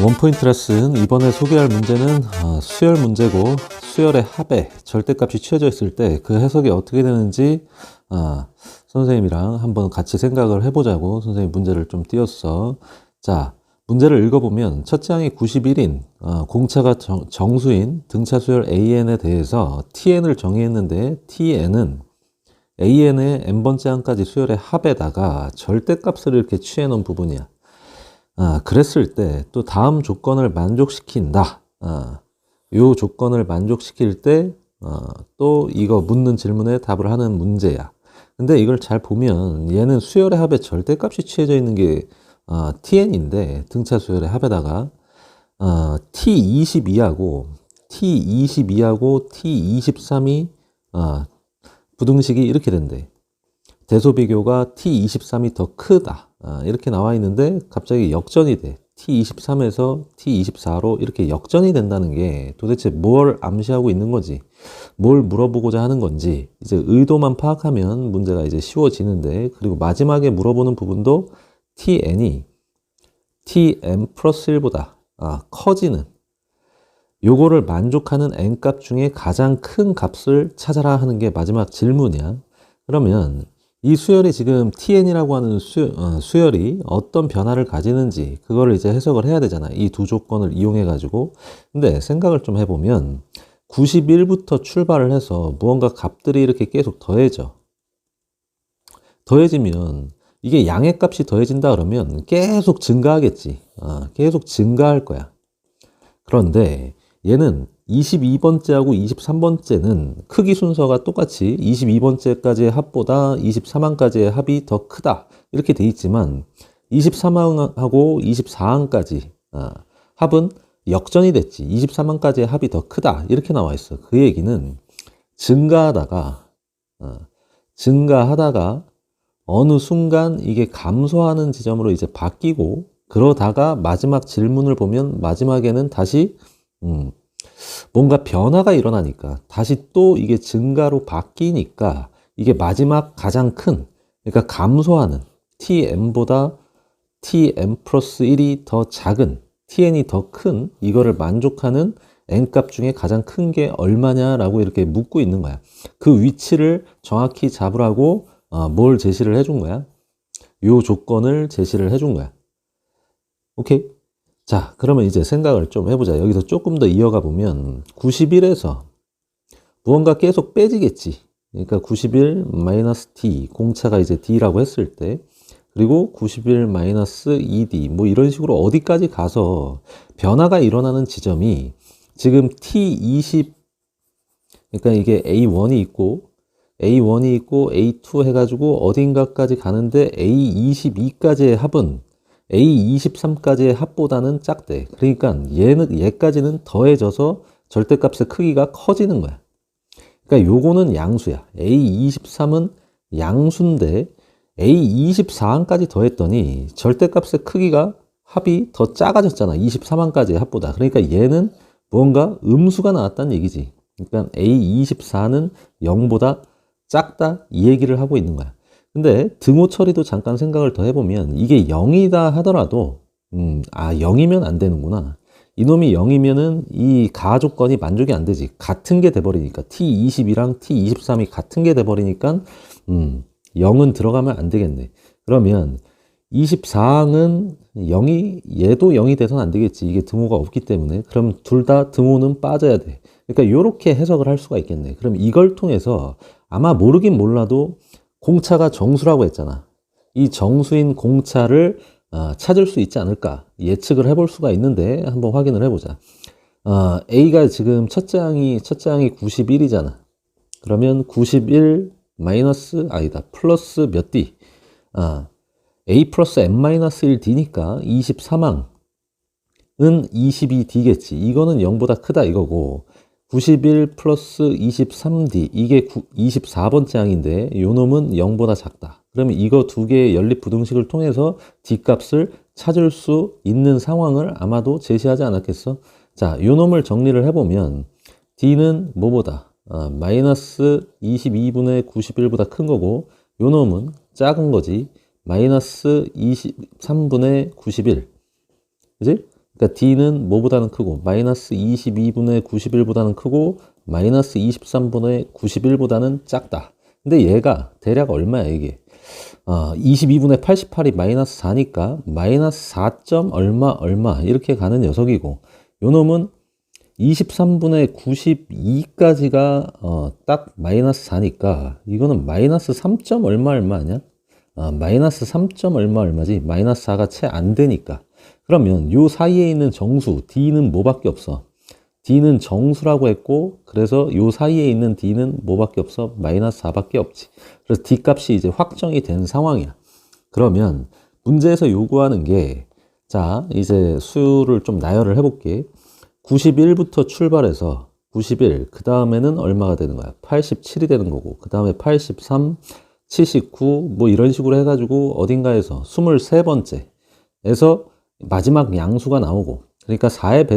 원포인트 레슨 이번에 소개할 문제는 수열 문제고, 수열의 합의 절대값이 취해져 있을 때 그 해석이 어떻게 되는지 선생님이랑 한번 같이 생각을 해보자고 선생님 문제를 좀 띄웠어. 자, 문제를 읽어보면 첫째 항이 91인 공차가 정수인 등차 수열 AN에 대해서 TN을 정의했는데 TN은 AN의 n번째 항까지 수열의 합에다가 절대값을 이렇게 취해 놓은 부분이야. 그랬을 때 또 다음 조건을 만족시킨다. 요 조건을 만족시킬 때 또 이거 묻는 질문에 답을 하는 문제야. 근데 이걸 잘 보면 얘는 수열의 합에 절대값이 취해져 있는 게 TN인데 등차 수열의 합에다가 T22하고 T23이 부등식이 이렇게 된대. 대소비교가 T23이 더 크다. 이렇게 나와 있는데 갑자기 역전이 돼. T23에서 T24로 이렇게 역전이 된다는 게 도대체 뭘 암시하고 있는 건지, 뭘 물어보고자 하는 건지, 이제 의도만 파악하면 문제가 이제 쉬워지는데, 그리고 마지막에 물어보는 부분도 TN이 TN 플러스 1보다 커지는, 요거를 만족하는 n값 중에 가장 큰 값을 찾아라 하는 게 마지막 질문이야. 그러면 이 수열이 지금 TN이라고 하는 수열이 어떤 변화를 가지는지 그거를 이제 해석을 해야 되잖아. 이 두 조건을 이용해 가지고. 근데 생각을 좀 해보면 91부터 출발을 해서 무언가 값들이 이렇게 계속 더해지면 이게 양의 값이 더해진다 그러면 계속 증가하겠지. 계속 증가할 거야. 그런데 얘는 22번째하고 23번째는 크기 순서가 똑같이 22번째까지의 합보다 23항까지의 합이 더 크다 이렇게 돼 있지만 23항하고 24항까지 합은 역전이 됐지. 23항까지의 합이 더 크다 이렇게 나와 있어. 그 얘기는 증가하다가 어느 순간 이게 감소하는 지점으로 이제 바뀌고, 그러다가 마지막 질문을 보면 마지막에는 다시 뭔가 변화가 일어나니까 다시 또 이게 증가로 바뀌니까 이게 마지막 가장 큰, 그러니까 감소하는 TN보다 TN 플러스 1이 더 작은, TN이 더 큰 이거를 만족하는 n값 중에 가장 큰 게 얼마냐라고 이렇게 묻고 있는 거야. 그 위치를 정확히 잡으라고 뭘 제시를 해준 거야? 요 조건을 제시를 해준 거야. 오케이? 자, 그러면 이제 생각을 좀 해보자. 여기서 조금 더 이어가 보면 91에서 무언가 계속 빼지겠지. 그러니까 91 마이너스 D, 공차가 이제 D라고 했을 때, 그리고 91 마이너스 2D 뭐 이런 식으로 어디까지 가서 변화가 일어나는 지점이 지금 T20, 그러니까 이게 A1이 있고 A2 해가지고 어딘가까지 가는데 A22까지의 합은 A23까지의 합보다는 작대. 그러니까 얘까지는 더해져서 절대값의 크기가 커지는 거야. 그러니까 요거는 양수야. A23은 양수인데 A24항까지 더했더니 절대값의 크기가 합이 더 작아졌잖아. 23항까지의 합보다. 그러니까 얘는 뭔가 음수가 나왔다는 얘기지. 그러니까 A24는 0보다 작다 이 얘기를 하고 있는 거야. 근데 등호 처리도 잠깐 생각을 더 해보면 이게 0이다 하더라도 0이면 안 되는구나. 이놈이 0이면은 이 가하 조건이 만족이 안 되지. 같은 게 돼버리니까 T22랑 T23이 같은 게 돼버리니까 0은 들어가면 안 되겠네. 그러면 24항은 0이 얘도 0이 돼서는 안 되겠지. 이게 등호가 없기 때문에. 그럼 둘 다 등호는 빠져야 돼. 그러니까 이렇게 해석을 할 수가 있겠네. 그럼 이걸 통해서 아마 모르긴 몰라도 공차가 정수라고 했잖아. 이 정수인 공차를 찾을 수 있지 않을까 예측을 해볼 수가 있는데 한번 확인을 해보자. A가 지금 첫째 항이 91이잖아. 그러면 91 마이너스 플러스 몇 D? A 플러스 n 마이너스 1D니까 23항은 22D겠지. 이거는 0보다 크다 이거고, 91 플러스 23D 이게 24번째 항인데 요 놈은 0보다 작다. 그러면 이거 두 개의 연립 부등식을 통해서 D 값을 찾을 수 있는 상황을 아마도 제시하지 않았겠어? 자, 요 놈을 정리를 해보면 D는 뭐보다 마이너스 22분의 91보다 큰 거고, 요 놈은 작은 거지. 마이너스 23분의 91. 그지? 그러니까 D는 뭐보다는 크고 마이너스 22분의 91보다는 크고 마이너스 23분의 91보다는 작다. 근데 얘가 대략 얼마야 이게? 22분의 88이 마이너스 4니까 마이너스 4. 얼마 이렇게 가는 녀석이고 요 놈은 23분의 92까지가 딱 마이너스 4니까 이거는 마이너스 3. 얼마냐? 마이너스 3. 얼마지? 마이너스 4가 채 안 되니까. 그러면 요 사이에 있는 정수 D는 뭐밖에 없어? D는 정수라고 했고 그래서 요 사이에 있는 D는 뭐밖에 없어? 마이너스 4밖에 없지. 그래서 D 값이 이제 확정이 된 상황이야. 그러면 문제에서 요구하는 게 자 이제 수를 좀 나열을 해볼게. 91부터 출발해서 91, 그 다음에는 얼마가 되는 거야? 87이 되는 거고, 그 다음에 83, 79, 뭐 이런 식으로 해가지고 어딘가에서 23번째에서 마지막 양수가 나오고, 그러니까 4의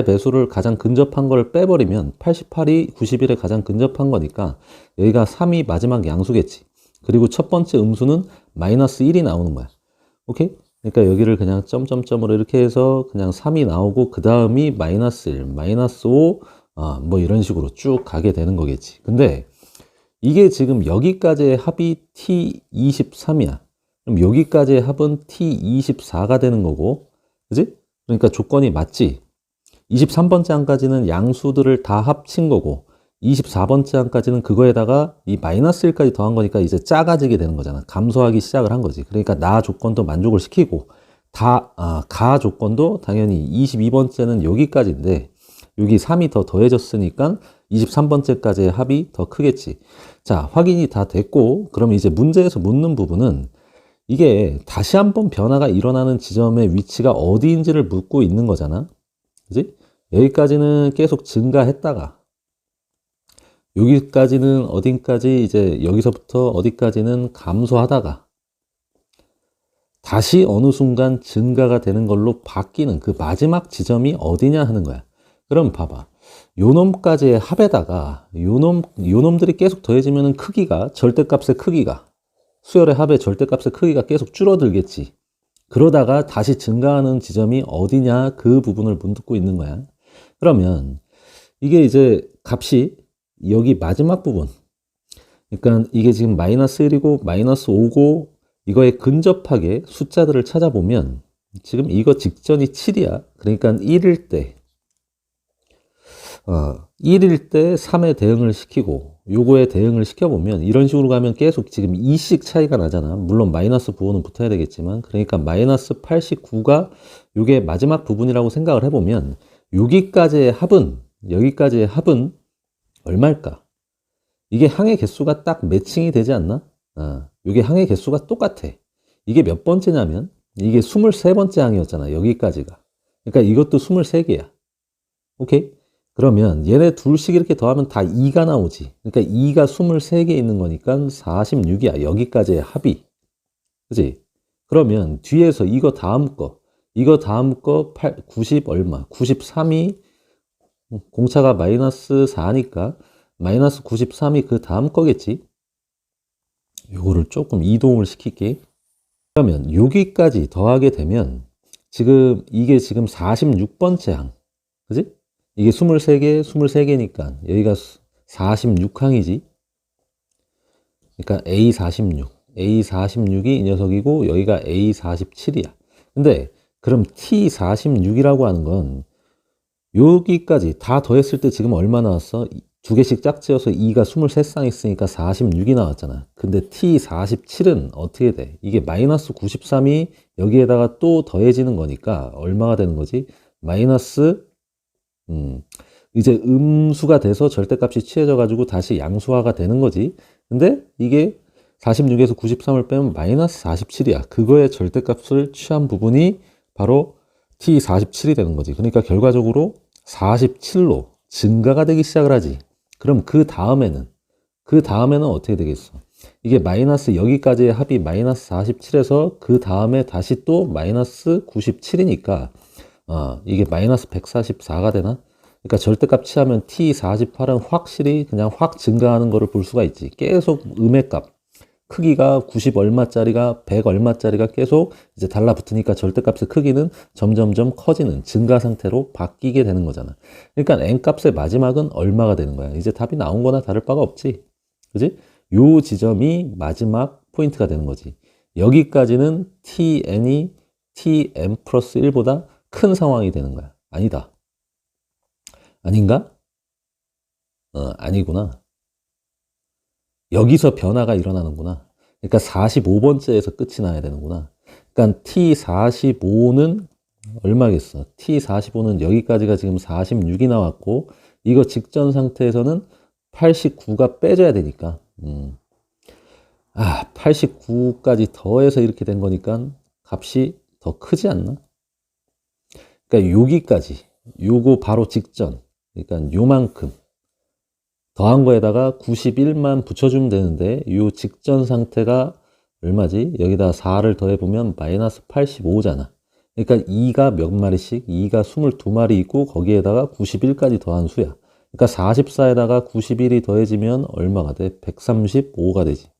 배수를 가장 근접한 걸 빼버리면 88이 91에 가장 근접한 거니까 여기가 3이 마지막 양수겠지. 그리고 첫 번째 음수는 마이너스 1이 나오는 거야. 오케이? 그러니까 여기를 그냥 점점점으로 이렇게 해서 그냥 3이 나오고 그 다음이 마이너스 1, 마이너스 5, 뭐 이런 식으로 쭉 가게 되는 거겠지. 근데 이게 지금 여기까지의 합이 T23이야. 그럼 여기까지의 합은 T24가 되는 거고, 그지? 그러니까 조건이 맞지. 23번째 항까지는 양수들을 다 합친 거고 24번째 항까지는 그거에다가 이 마이너스 1까지 더한 거니까 이제 작아지게 되는 거잖아. 감소하기 시작을 한 거지. 그러니까 나 조건도 만족을 시키고 가 조건도 당연히 22번째는 여기까지인데 여기 3이 더 더해졌으니까 23번째까지의 합이 더 크겠지. 자, 확인이 다 됐고 그럼 이제 문제에서 묻는 부분은 이게 다시 한번 변화가 일어나는 지점의 위치가 어디인지를 묻고 있는 거잖아. 그지? 여기까지는 계속 증가했다가 여기까지는 어딘까지 이제 여기서부터 어디까지는 감소하다가 다시 어느 순간 증가가 되는 걸로 바뀌는 그 마지막 지점이 어디냐 하는 거야. 그럼 봐봐. 요놈까지의 합에다가 요놈들이 계속 더해지면은 크기가 절대값의 크기가 수열의 합의 절대값의 크기가 계속 줄어들겠지. 그러다가 다시 증가하는 지점이 어디냐 그 부분을 묻고 있는 거야. 그러면 이게 이제 값이 여기 마지막 부분 그러니까 이게 지금 마이너스 1이고 마이너스 5고 이거에 근접하게 숫자들을 찾아보면 지금 이거 직전이 7이야. 그러니까 1일 때 3에 대응을 시키고 요거에 대응을 시켜보면 이런 식으로 가면 계속 지금 2씩 차이가 나잖아. 물론 마이너스 부호는 붙어야 되겠지만 그러니까 마이너스 89가 요게 마지막 부분이라고 생각을 해보면 여기까지의 합은 얼마일까? 이게 항의 개수가 딱 매칭이 되지 않나? 이게 항의 개수가 똑같아. 이게 몇 번째냐면 이게 23번째 항이었잖아. 여기까지가. 그러니까 이것도 23개야. 오케이? 그러면 얘네 둘씩 이렇게 더하면 다 2가 나오지. 그러니까 2가 23개 있는 거니까 46이야. 여기까지의 합이. 그지? 그러면 뒤에서 이거 다음 거 90 얼마? 93이 공차가 마이너스 4니까 마이너스 93이 그 다음 거겠지. 요거를 조금 이동을 시킬게. 그러면 여기까지 더하게 되면 이게 지금 46번째 항. 그지? 이게 23개니까 여기가 46항이지. 그러니까 A46이 이 녀석이고 여기가 A47이야. 근데 그럼 T46이라고 하는 건 여기까지 다 더했을 때 지금 얼마 나왔어? 두 개씩 짝지어서 2가 23쌍 있으니까 46이 나왔잖아. 근데 T47은 어떻게 돼? 이게 마이너스 93이 여기에다가 또 더해지는 거니까 얼마가 되는 거지? 마이너스 이제 음수가 돼서 절대값이 취해져 가지고 다시 양수화가 되는 거지. 근데 이게 46에서 93을 빼면 마이너스 47이야. 그거의 절대값을 취한 부분이 바로 T47이 되는 거지. 그러니까 결과적으로 47로 증가가 되기 시작을 하지. 그럼 그 다음에는 어떻게 되겠어? 이게 마이너스 여기까지의 합이 마이너스 47에서 그 다음에 다시 또 마이너스 97이니까 이게 마이너스 144가 되나? 그러니까 절대값 취하면 T48은 확실히 그냥 확 증가하는 거를 볼 수가 있지. 계속 음의 값. 크기가 90 얼마짜리가 100 얼마짜리가 계속 이제 달라붙으니까 절대값의 크기는 점점점 커지는 증가 상태로 바뀌게 되는 거잖아. 그러니까 n값의 마지막은 얼마가 되는 거야. 이제 답이 나온 거나 다를 바가 없지. 그지? 요 지점이 마지막 포인트가 되는 거지. 여기까지는 tn이 tn 플러스 1보다 큰 상황이 되는 거야. 아니다. 아닌가? 아니구나. 여기서 변화가 일어나는구나. 그러니까 45번째에서 끝이 나야 되는구나. 그러니까 T45는 얼마겠어? T45는 여기까지가 지금 46이 나왔고, 이거 직전 상태에서는 89가 빼져야 되니까. 89까지 더해서 이렇게 된 거니까 값이 더 크지 않나? 그러니까 여기까지, 요거 바로 직전, 그러니까 요만큼 더한 거에다가 91만 붙여주면 되는데 요 직전 상태가 얼마지? 여기다 4를 더해보면 마이너스 85잖아. 그러니까 2가 몇 마리씩? 2가 22마리 있고 거기에다가 91까지 더한 수야. 그러니까 44에다가 91이 더해지면 얼마가 돼? 135가 되지.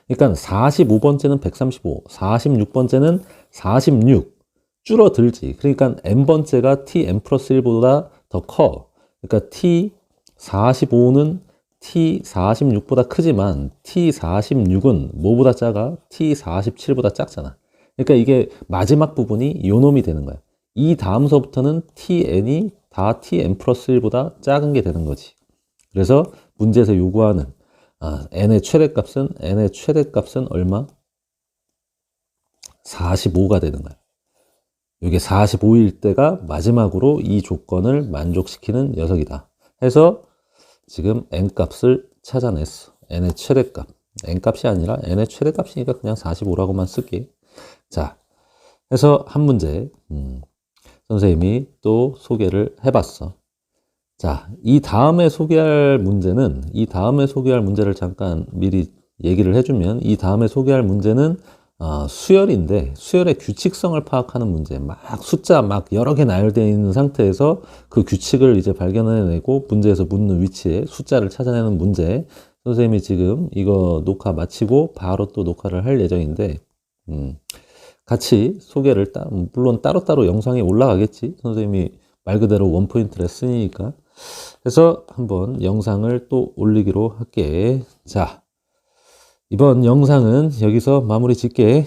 그러니까 45번째는 135, 46번째는 46 줄어들지. 그러니까 n번째가 tn 플러스 1보다 더 커. 그러니까 T45는 T46보다 크지만 T46은 뭐보다 작아? T47보다 작잖아. 그러니까 이게 마지막 부분이 요 놈이 되는 거야. 이 다음서부터는 TN이 다 TN 플러스 1보다 작은 게 되는 거지. 그래서 문제에서 요구하는 n의 최대값은 얼마? 45가 되는 거야. 이게 45일 때가 마지막으로 이 조건을 만족시키는 녀석이다. 해서 지금 n값을 찾아냈어. n의 최대값. n값이 아니라 n의 최대값이니까 그냥 45라고만 쓸게. 자, 해서 한 문제 선생님이 또 소개를 해봤어. 자, 이 다음에 소개할 문제를 잠깐 미리 얘기를 해주면, 이 다음에 소개할 문제는 수열인데, 수열의 규칙성을 파악하는 문제. 막 숫자 막 여러 개 나열되어 있는 상태에서 그 규칙을 이제 발견해내고 문제에서 묻는 위치에 숫자를 찾아내는 문제. 선생님이 지금 이거 녹화 마치고 바로 또 녹화를 할 예정인데, 같이 소개를 물론 따로따로 영상이 올라가겠지. 선생님이 말 그대로 원포인트 레슨이니까. 그래서 한번 영상을 또 올리기로 할게. 자, 이번 영상은 여기서 마무리 짓게.